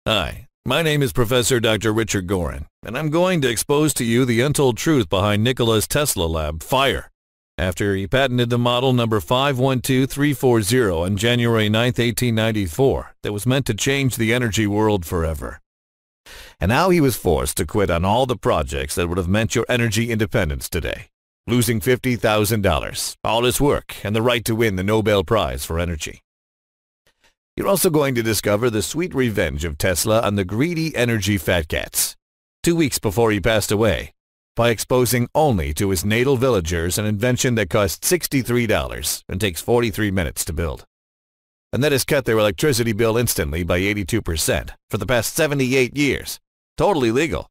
Hi, my name is Professor Dr. Richard Gorin, and I'm going to expose to you the untold truth behind Nikola's Tesla lab, fire, after he patented the model number 512340 on January 9, 1894, that was meant to change the energy world forever. And now he was forced to quit on all the projects that would have meant your energy independence today, losing $50,000, all his work, and the right to win the Nobel Prize for Energy. You're also going to discover the sweet revenge of Tesla on the greedy energy fat cats, 2 weeks before he passed away, by exposing only to his natal villagers an invention that costs $63 and takes 43 minutes to build, and that has cut their electricity bill instantly by 82% for the past 78 years. Totally legal.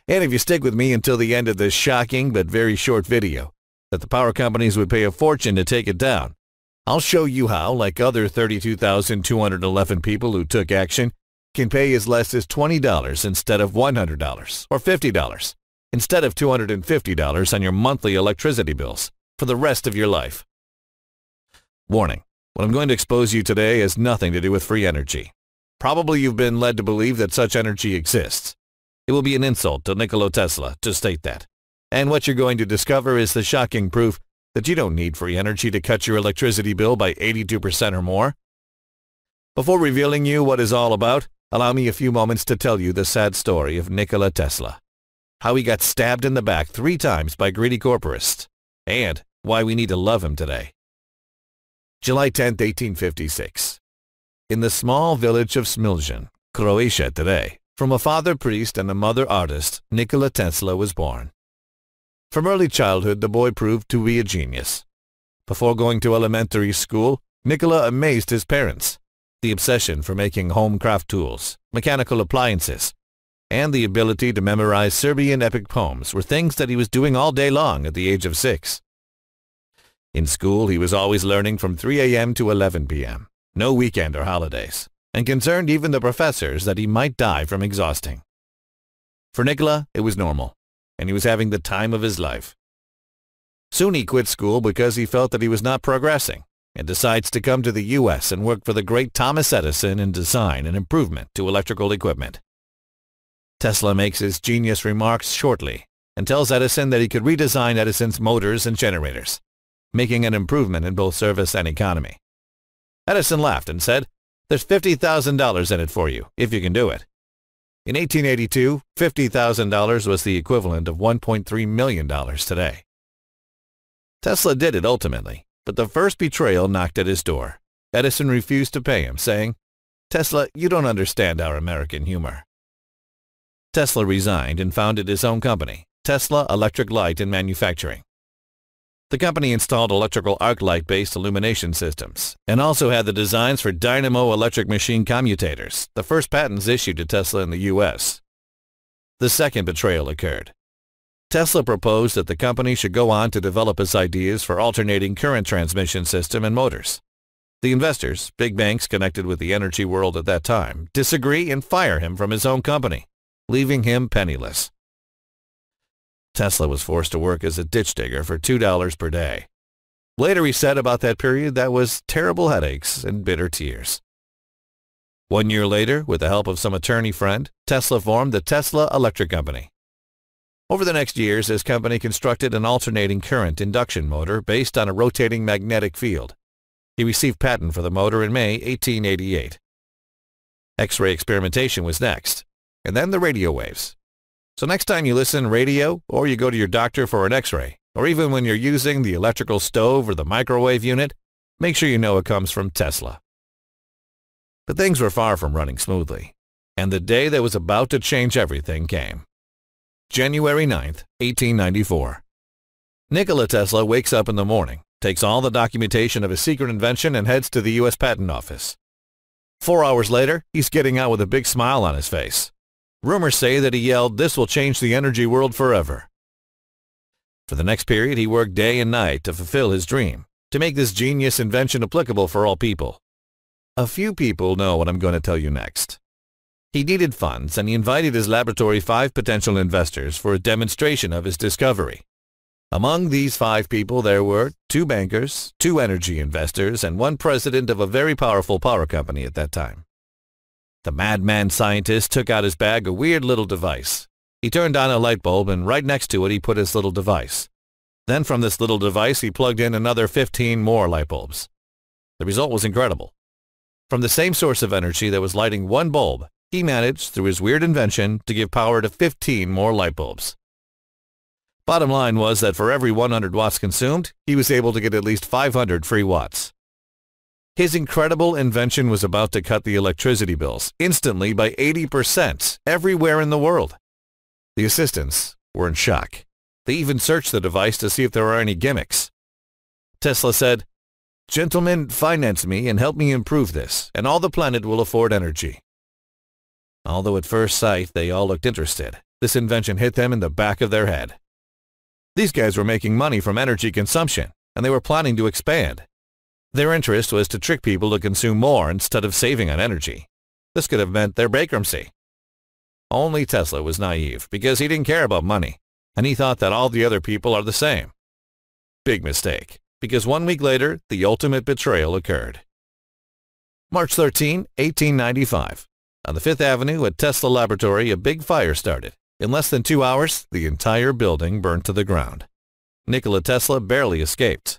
And if you stick with me until the end of this shocking but very short video, that the power companies would pay a fortune to take it down, I'll show you how, like other 32,211 people who took action, can pay as less as $20 instead of $100, or $50 instead of $250 on your monthly electricity bills for the rest of your life. Warning, what I'm going to expose you today has nothing to do with free energy. Probably you've been led to believe that such energy exists. It will be an insult to Nikola Tesla to state that. And what you're going to discover is the shocking proof that you don't need free energy to cut your electricity bill by 82% or more. Before revealing you what it's all about, allow me a few moments to tell you the sad story of Nikola Tesla, how he got stabbed in the back 3 times by greedy corporates, and why we need to love him today. July 10, 1856. In the small village of Smiljan, Croatia today, from a father priest and a mother artist, Nikola Tesla was born. From early childhood, the boy proved to be a genius. Before going to elementary school, Nikola amazed his parents. The obsession for making home craft tools, mechanical appliances, and the ability to memorize Serbian epic poems were things that he was doing all day long at the age of 6. In school, he was always learning from 3 a.m. to 11 p.m., no weekend or holidays, and concerned even the professors that he might die from exhausting. For Nikola, it was normal, and he was having the time of his life. Soon he quit school because he felt that he was not progressing, and decides to come to the U.S. and work for the great Thomas Edison in design and improvement to electrical equipment. Tesla makes his genius remarks shortly and tells Edison that he could redesign Edison's motors and generators, making an improvement in both service and economy. Edison laughed and said, "There's $50,000 in it for you, if you can do it." In 1882, $50,000 was the equivalent of $1.3 million today. Tesla did it ultimately, but the first betrayal knocked at his door. Edison refused to pay him, saying, "Tesla, you don't understand our American humor." Tesla resigned and founded his own company, Tesla Electric Light and Manufacturing. The company installed electrical arc light-based illumination systems and also had the designs for dynamo electric machine commutators, the first patents issued to Tesla in the U.S. The second betrayal occurred. Tesla proposed that the company should go on to develop his ideas for alternating current transmission system and motors. The investors, big banks connected with the energy world at that time, disagree and fire him from his own company, leaving him penniless. Tesla was forced to work as a ditch digger for $2 per day. Later he said about that period that was terrible headaches and bitter tears. 1 year later, with the help of some attorney friend, Tesla formed the Tesla Electric Company. Over the next years, his company constructed an alternating current induction motor based on a rotating magnetic field. He received patent for the motor in May 1888. X-ray experimentation was next, and then the radio waves. So next time you listen radio, or you go to your doctor for an X-ray, or even when you're using the electrical stove or the microwave unit, make sure you know it comes from Tesla. But things were far from running smoothly, and the day that was about to change everything came. January 9th, 1894. Nikola Tesla wakes up in the morning, takes all the documentation of his secret invention and heads to the U.S. Patent Office. 4 hours later, he's getting out with a big smile on his face. Rumors say that he yelled, "This will change the energy world forever." For the next period, he worked day and night to fulfill his dream, to make this genius invention applicable for all people. A few people know what I'm going to tell you next. He needed funds, and he invited his laboratory 5 potential investors for a demonstration of his discovery. Among these 5 people there were 2 bankers, 2 energy investors, and 1 president of a very powerful power company at that time. The madman scientist took out his bag a weird little device. He turned on a light bulb, and right next to it he put his little device. Then from this little device he plugged in another 15 more light bulbs. The result was incredible. From the same source of energy that was lighting one bulb, he managed, through his weird invention, to give power to 15 more light bulbs. Bottom line was that for every 100 watts consumed, he was able to get at least 500 free watts. His incredible invention was about to cut the electricity bills instantly by 80% everywhere in the world. The assistants were in shock. They even searched the device to see if there were any gimmicks. Tesla said, "Gentlemen, finance me and help me improve this, and all the planet will afford energy." Although at first sight they all looked interested, this invention hit them in the back of their head. These guys were making money from energy consumption, and they were planning to expand. Their interest was to trick people to consume more instead of saving on energy. This could have meant their bankruptcy. Only Tesla was naive because he didn't care about money, and he thought that all the other people are the same. Big mistake, because 1 week later, the ultimate betrayal occurred. March 13, 1895. On the 5th Avenue at Tesla Laboratory, a big fire started. In less than 2 hours, the entire building burned to the ground. Nikola Tesla barely escaped.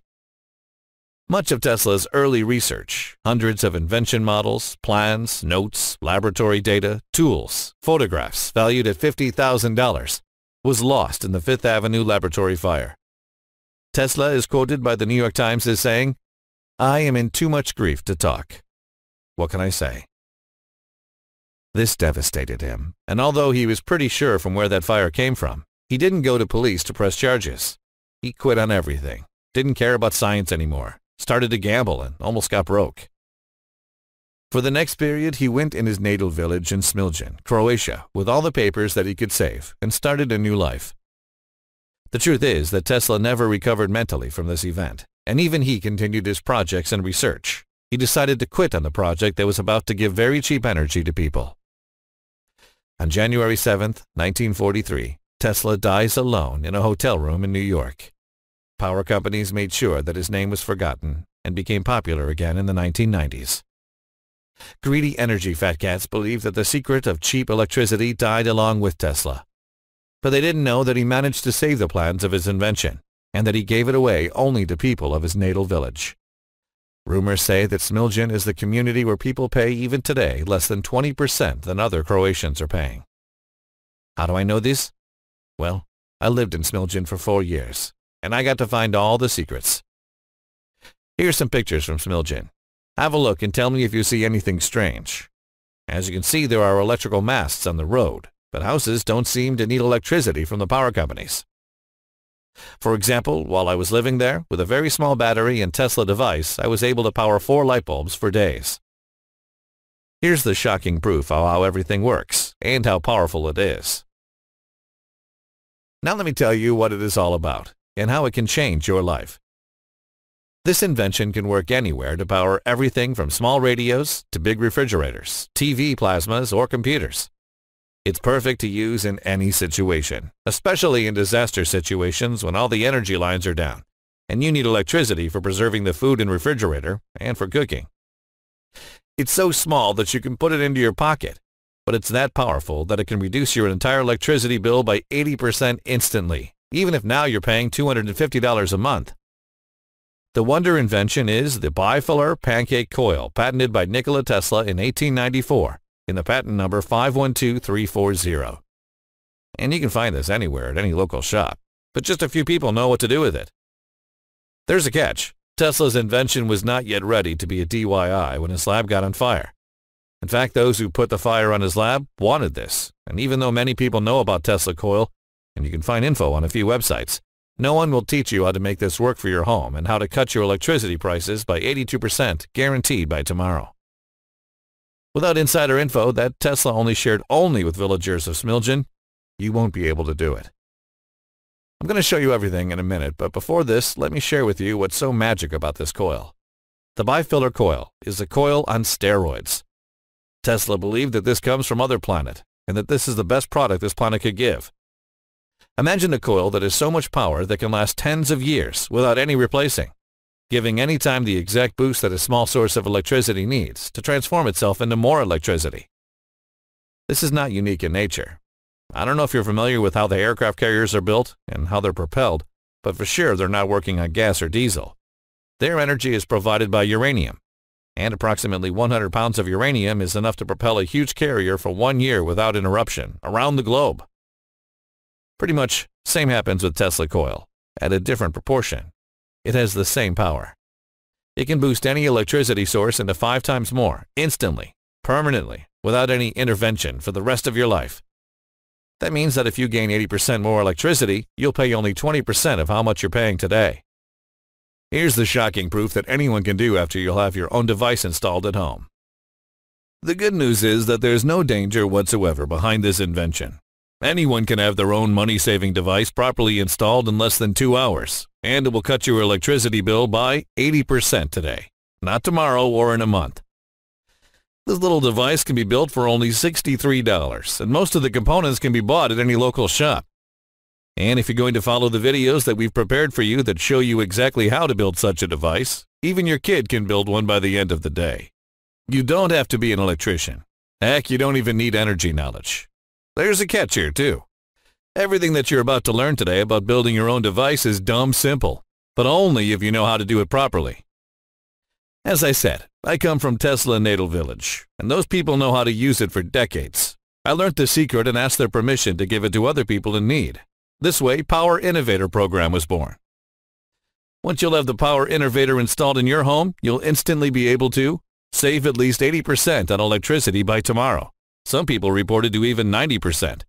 Much of Tesla's early research, hundreds of invention models, plans, notes, laboratory data, tools, photographs valued at $50,000, was lost in the 5th Avenue laboratory fire. Tesla is quoted by the New York Times as saying, "I am in too much grief to talk. What can I say?" This devastated him, and although he was pretty sure from where that fire came from, he didn't go to police to press charges. He quit on everything, didn't care about science anymore, started to gamble, and almost got broke. For the next period, he went in his natal village in Smiljan, Croatia, with all the papers that he could save, and started a new life. The truth is that Tesla never recovered mentally from this event, and even he continued his projects and research. He decided to quit on the project that was about to give very cheap energy to people. On January 7, 1943, Tesla dies alone in a hotel room in New York. Power companies made sure that his name was forgotten and became popular again in the 1990s. Greedy energy fat cats believed that the secret of cheap electricity died along with Tesla. But they didn't know that he managed to save the plans of his invention, and that he gave it away only to people of his natal village. Rumors say that Smiljan is the community where people pay even today less than 20% than other Croatians are paying. How do I know this? Well, I lived in Smiljan for 4 years, and I got to find all the secrets. Here's some pictures from Smiljan. Have a look and tell me if you see anything strange. As you can see, there are electrical masts on the road, but houses don't seem to need electricity from the power companies. For example, while I was living there, with a very small battery and Tesla device, I was able to power 4 light bulbs for days. Here's the shocking proof of how everything works, and how powerful it is. Now let me tell you what it is all about, and how it can change your life. This invention can work anywhere to power everything from small radios to big refrigerators, TV plasmas, or computers. It's perfect to use in any situation, especially in disaster situations when all the energy lines are down, and you need electricity for preserving the food in the refrigerator and for cooking. It's so small that you can put it into your pocket, but it's that powerful that it can reduce your entire electricity bill by 80% instantly, even if now you're paying $250 a month. The wonder invention is the bifiller pancake coil, patented by Nikola Tesla in 1894. In the patent number 512340. And you can find this anywhere at any local shop, but just a few people know what to do with it. There's a catch. Tesla's invention was not yet ready to be a DIY when his lab got on fire. In fact, those who put the fire on his lab wanted this, and even though many people know about Tesla coil, and you can find info on a few websites, no one will teach you how to make this work for your home and how to cut your electricity prices by 82% guaranteed by tomorrow. Without insider info that Tesla only shared with villagers of Smiljan, you won't be able to do it. I'm going to show you everything in a minute, but before this, let me share with you what's so magic about this coil. The bifiller coil is a coil on steroids. Tesla believed that this comes from other planet, and that this is the best product this planet could give. Imagine a coil that has so much power that can last tens of years without any replacing, giving any time the exact boost that a small source of electricity needs to transform itself into more electricity. This is not unique in nature. I don't know if you're familiar with how the aircraft carriers are built and how they're propelled, but for sure they're not working on gas or diesel. Their energy is provided by uranium, and approximately 100 pounds of uranium is enough to propel a huge carrier for 1 year without interruption around the globe. Pretty much same happens with Tesla coil, at a different proportion. It has the same power. It can boost any electricity source into 5 times more, instantly, permanently, without any intervention for the rest of your life. That means that if you gain 80% more electricity, you'll pay only 20% of how much you're paying today. Here's the shocking proof that anyone can do after you'll have your own device installed at home. The good news is that there's no danger whatsoever behind this invention. Anyone can have their own money-saving device properly installed in less than 2 hours, and it will cut your electricity bill by 80% today, not tomorrow or in a month. This little device can be built for only $63, and most of the components can be bought at any local shop. And if you're going to follow the videos that we've prepared for you that show you exactly how to build such a device, even your kid can build one by the end of the day. You don't have to be an electrician. Heck, you don't even need energy knowledge. There's a catch here, too. Everything that you're about to learn today about building your own device is dumb simple, but only if you know how to do it properly. As I said, I come from Tesla Natal Village, and those people know how to use it for decades. I learned the secret and asked their permission to give it to other people in need. This way, Power Innovator program was born. Once you'll have the Power Innovator installed in your home, you'll instantly be able to save at least 80% on electricity by tomorrow. Some people reported to even 90%,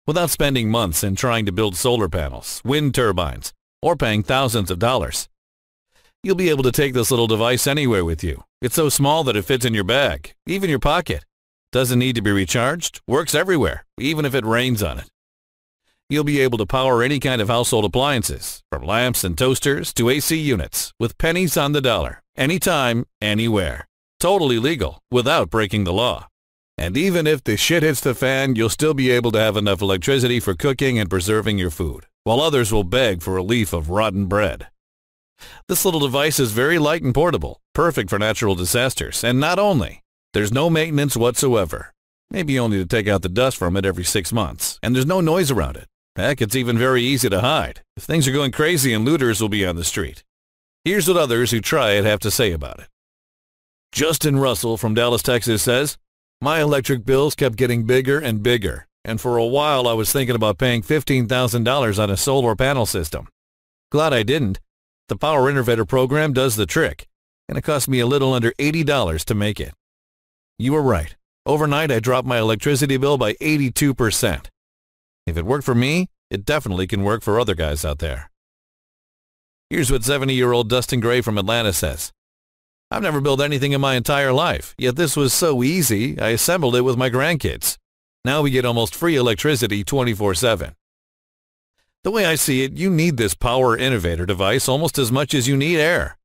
without spending months in trying to build solar panels, wind turbines, or paying thousands of dollars. You'll be able to take this little device anywhere with you. It's so small that it fits in your bag, even your pocket. Doesn't need to be recharged, works everywhere, even if it rains on it. You'll be able to power any kind of household appliances, from lamps and toasters to AC units, with pennies on the dollar, anytime, anywhere. Totally legal, without breaking the law. And even if the shit hits the fan, you'll still be able to have enough electricity for cooking and preserving your food, while others will beg for a leaf of rotten bread. This little device is very light and portable, perfect for natural disasters, and not only, there's no maintenance whatsoever. Maybe only to take out the dust from it every 6 months, and there's no noise around it. Heck, it's even very easy to hide, if things are going crazy and looters will be on the street. Here's what others who try it have to say about it. Justin Russell from Dallas, Texas says, "My electric bills kept getting bigger and bigger, and for a while I was thinking about paying $15,000 on a solar panel system. Glad I didn't. The Power Innovator program does the trick, and it cost me a little under $80 to make it." You were right. Overnight I dropped my electricity bill by 82%. If it worked for me, it definitely can work for other guys out there. Here's what 70-year-old Dustin Gray from Atlanta says. "I've never built anything in my entire life, yet this was so easy, I assembled it with my grandkids. Now we get almost free electricity 24/7. The way I see it, you need this Power Innovator device almost as much as you need air.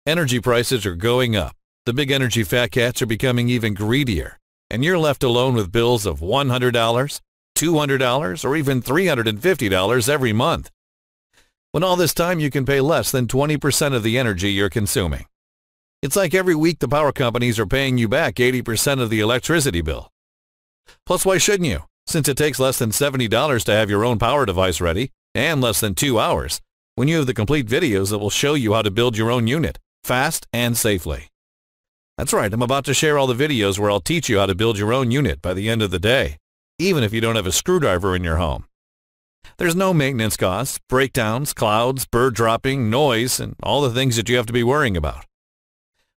Energy prices are going up. The big energy fat cats are becoming even greedier, and you're left alone with bills of $100, $200, or even $350 every month. When all this time you can pay less than 20% of the energy you're consuming. It's like every week the power companies are paying you back 80% of the electricity bill. Plus, why shouldn't you? Since it takes less than $70 to have your own power device ready, and less than 2 hours, when you have the complete videos that will show you how to build your own unit, fast and safely. That's right, I'm about to share all the videos where I'll teach you how to build your own unit by the end of the day, even if you don't have a screwdriver in your home. There's no maintenance costs, breakdowns, clouds, bird dropping, noise, and all the things that you have to be worrying about.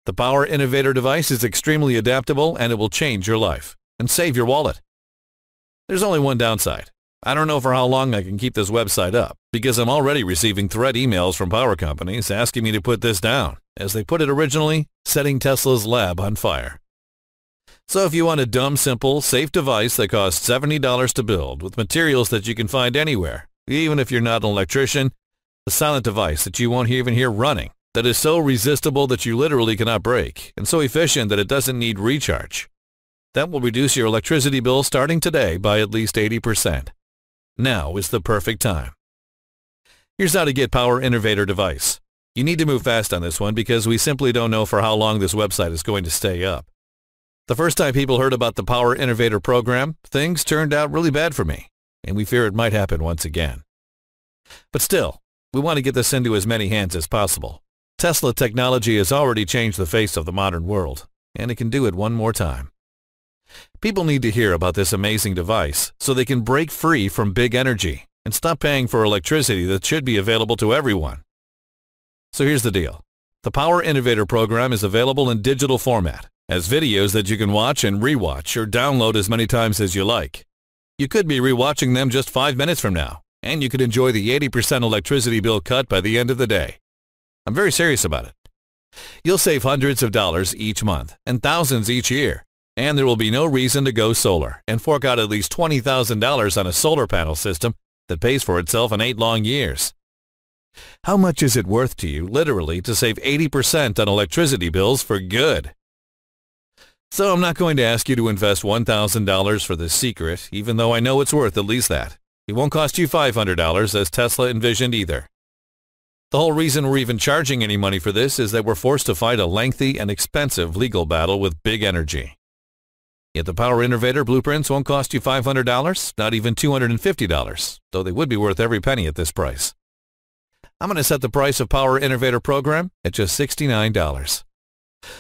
The Power Innovator device is extremely adaptable, and it will change your life and save your wallet. There's only one downside. I don't know for how long I can keep this website up, because I'm already receiving threat emails from power companies asking me to put this down, as they put it originally, setting Tesla's lab on fire. So if you want a dumb, simple, safe device that costs $70 to build with materials that you can find anywhere, even if you're not an electrician, a silent device that you won't even hear running, that is so resistible that you literally cannot break, and so efficient that it doesn't need recharge, that will reduce your electricity bill starting today by at least 80%. Now is the perfect time. Here's how to get Power Innovator device. You need to move fast on this one because we simply don't know for how long this website is going to stay up. The first time people heard about the Power Innovator program, things turned out really bad for me, and we fear it might happen once again. But still, we want to get this into as many hands as possible. Tesla technology has already changed the face of the modern world, and it can do it one more time. People need to hear about this amazing device so they can break free from big energy and stop paying for electricity that should be available to everyone. So here's the deal. The Power Innovator program is available in digital format, as videos that you can watch and rewatch or download as many times as you like. You could be rewatching them just 5 minutes from now, and you could enjoy the 80% electricity bill cut by the end of the day. I'm very serious about it. You'll save hundreds of dollars each month and thousands each year, and there will be no reason to go solar and fork out at least $20,000 on a solar panel system that pays for itself in 8 long years. How much is it worth to you, literally, to save 80% on electricity bills for good? So I'm not going to ask you to invest $1,000 for this secret, even though I know it's worth at least that. It won't cost you $500 as Tesla envisioned either. The whole reason we're even charging any money for this is that we're forced to fight a lengthy and expensive legal battle with big energy. Yet the Power Innovator blueprints won't cost you $500, not even $250, though they would be worth every penny at this price. I'm going to set the price of Power Innovator program at just $69.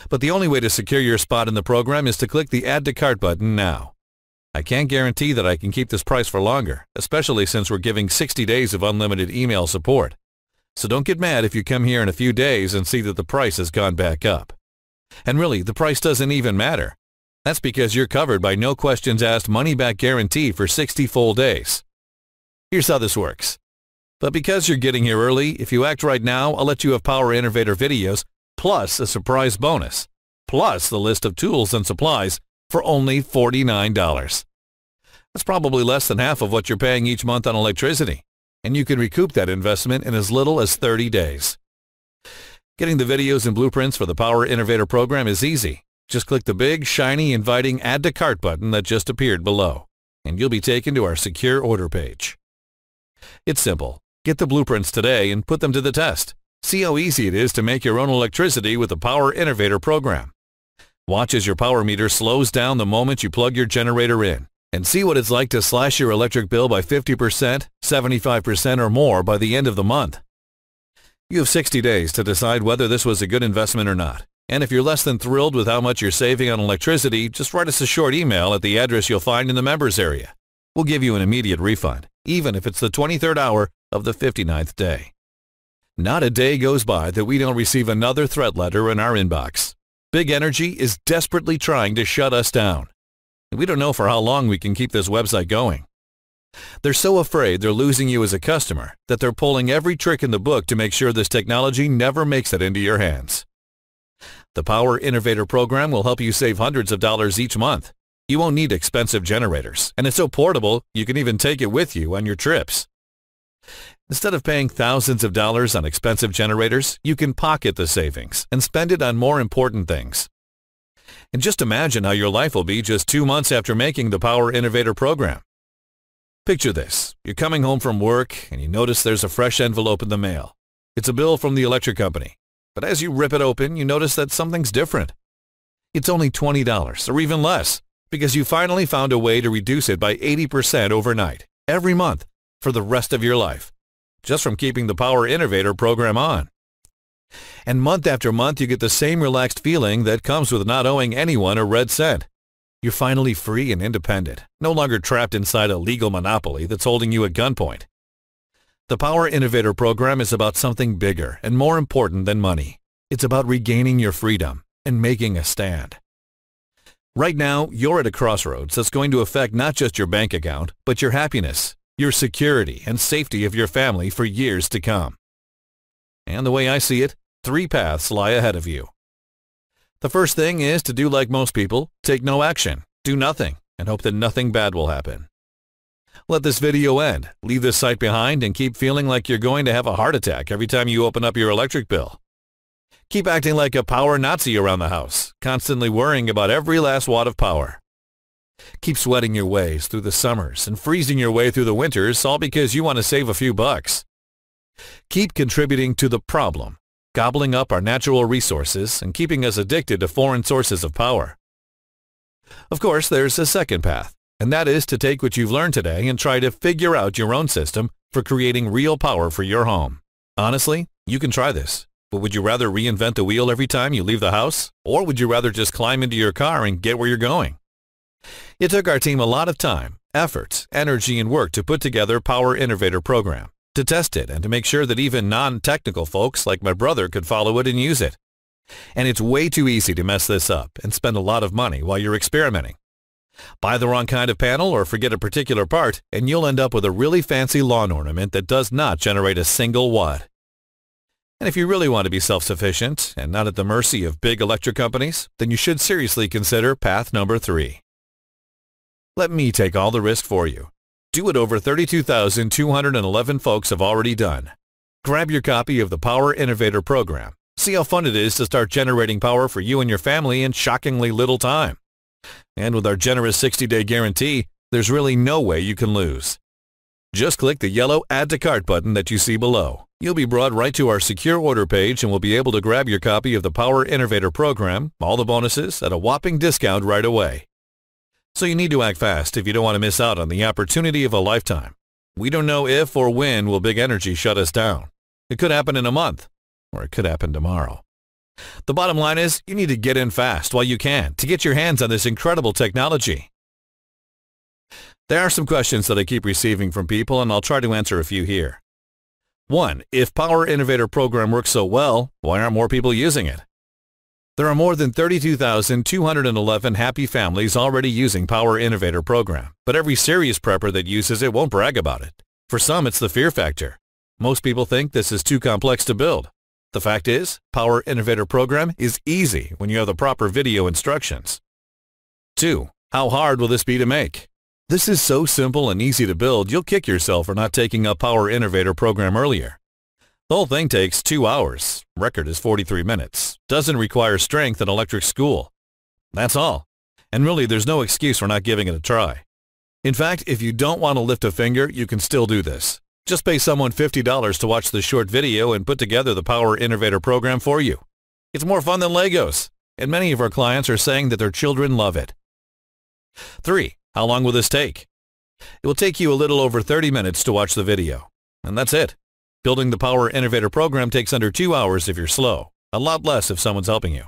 But the only way to secure your spot in the program is to click the Add to Cart button now. I can't guarantee that I can keep this price for longer, especially since we're giving 60 days of unlimited email support. So don't get mad if you come here in a few days and see that the price has gone back up. And really, the price doesn't even matter. That's because you're covered by no questions asked money-back guarantee for 60 full days. Here's how this works. But because you're getting here early, if you act right now, I'll let you have Power Innovator videos, plus a surprise bonus, plus the list of tools and supplies for only $49. That's probably less than half of what you're paying each month on electricity, and you can recoup that investment in as little as 30 days. Getting the videos and blueprints for the Power Innovator program is easy. Just click the big, shiny, inviting Add to Cart button that just appeared below, and you'll be taken to our secure order page. It's simple. Get the blueprints today and put them to the test. See how easy it is to make your own electricity with the Power Innovator program. Watch as your power meter slows down the moment you plug your generator in, and see what it's like to slash your electric bill by 50%, 75% or more by the end of the month. You have 60 days to decide whether this was a good investment or not. And if you're less than thrilled with how much you're saving on electricity, just write us a short email at the address you'll find in the members area. We'll give you an immediate refund, even if it's the 23rd hour of the 59th day. Not a day goes by that we don't receive another threat letter in our inbox. Big Energy is desperately trying to shut us down. We don't know for how long we can keep this website going. They're so afraid they're losing you as a customer that they're pulling every trick in the book to make sure this technology never makes it into your hands. The Power Innovator program will help you save hundreds of dollars each month. You won't need expensive generators, and it's so portable you can even take it with you on your trips. Instead of paying thousands of dollars on expensive generators, you can pocket the savings and spend it on more important things. And just imagine how your life will be just 2 months after making the Power Innovator program. Picture this. You're coming home from work and you notice there's a fresh envelope in the mail. It's a bill from the electric company. But as you rip it open, you notice that something's different. It's only $20 or even less because you finally found a way to reduce it by 80% overnight, every month, for the rest of your life, just from keeping the Power Innovator program on. And month after month, you get the same relaxed feeling that comes with not owing anyone a red cent. You're finally free and independent, no longer trapped inside a legal monopoly that's holding you at gunpoint. The Power Innovator program is about something bigger and more important than money. It's about regaining your freedom and making a stand. Right now, you're at a crossroads that's going to affect not just your bank account, but your happiness, your security, and safety of your family for years to come. And the way I see it, 3 paths lie ahead of you. The first thing is to do like most people, take no action, do nothing, and hope that nothing bad will happen. Let this video end, leave this site behind, and keep feeling like you're going to have a heart attack every time you open up your electric bill. Keep acting like a power Nazi around the house, constantly worrying about every last watt of power. Keep sweating your ways through the summers and freezing your way through the winters, all because you want to save a few bucks. Keep contributing to the problem, gobbling up our natural resources and keeping us addicted to foreign sources of power. Of course, there's a second path, and that is to take what you've learned today and try to figure out your own system for creating real power for your home. Honestly, you can try this, but would you rather reinvent the wheel every time you leave the house, or would you rather just climb into your car and get where you're going? It took our team a lot of time, effort, energy, and work to put together Power Innovator program, to test it and to make sure that even non-technical folks like my brother could follow it and use it. And it's way too easy to mess this up and spend a lot of money while you're experimenting. Buy the wrong kind of panel or forget a particular part, and you'll end up with a really fancy lawn ornament that does not generate a single watt. And if you really want to be self-sufficient and not at the mercy of big electric companies, then you should seriously consider path number 3. Let me take all the risk for you. Do what over 32,211 folks have already done. Grab your copy of the Power Innovator program. See how fun it is to start generating power for you and your family in shockingly little time. And with our generous 60-day guarantee, there's really no way you can lose. Just click the yellow Add to Cart button that you see below. You'll be brought right to our secure order page and will be able to grab your copy of the Power Innovator program, all the bonuses, at a whopping discount right away. So you need to act fast if you don't want to miss out on the opportunity of a lifetime. We don't know if or when will big energy shut us down. It could happen in a month, or it could happen tomorrow. The bottom line is you need to get in fast while you can to get your hands on this incredible technology. There are some questions that I keep receiving from people, and I'll try to answer a few here. 1. If Power Innovator program works so well, why aren't more people using it? There are more than 32,211 happy families already using Power Innovator program, but every serious prepper that uses it won't brag about it. For some, it's the fear factor. Most people think this is too complex to build. The fact is, Power Innovator program is easy when you have the proper video instructions. 2. How hard will this be to make? This is so simple and easy to build, you'll kick yourself for not taking up Power Innovator program earlier. The whole thing takes 2 hours. Record is 43 minutes. Doesn't require strength and electric school. That's all. And really, there's no excuse for not giving it a try. In fact, if you don't want to lift a finger, you can still do this. Just pay someone $50 to watch the short video and put together the Power Innovator program for you. It's more fun than Legos, and many of our clients are saying that their children love it. 3. How long will this take? It will take you a little over 30 minutes to watch the video, and that's it. Building the Power Innovator program takes under 2 hours if you're slow, a lot less if someone's helping you.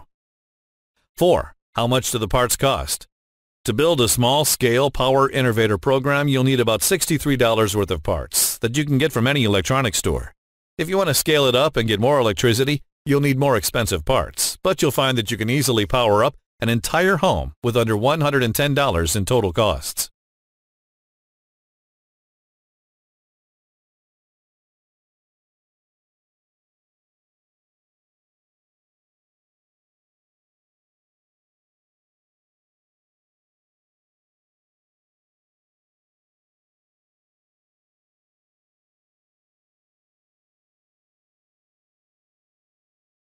4. How much do the parts cost? To build a small-scale Power Innovator program, you'll need about $63 worth of parts that you can get from any electronics store. If you want to scale it up and get more electricity, you'll need more expensive parts, but you'll find that you can easily power up an entire home with under $110 in total costs.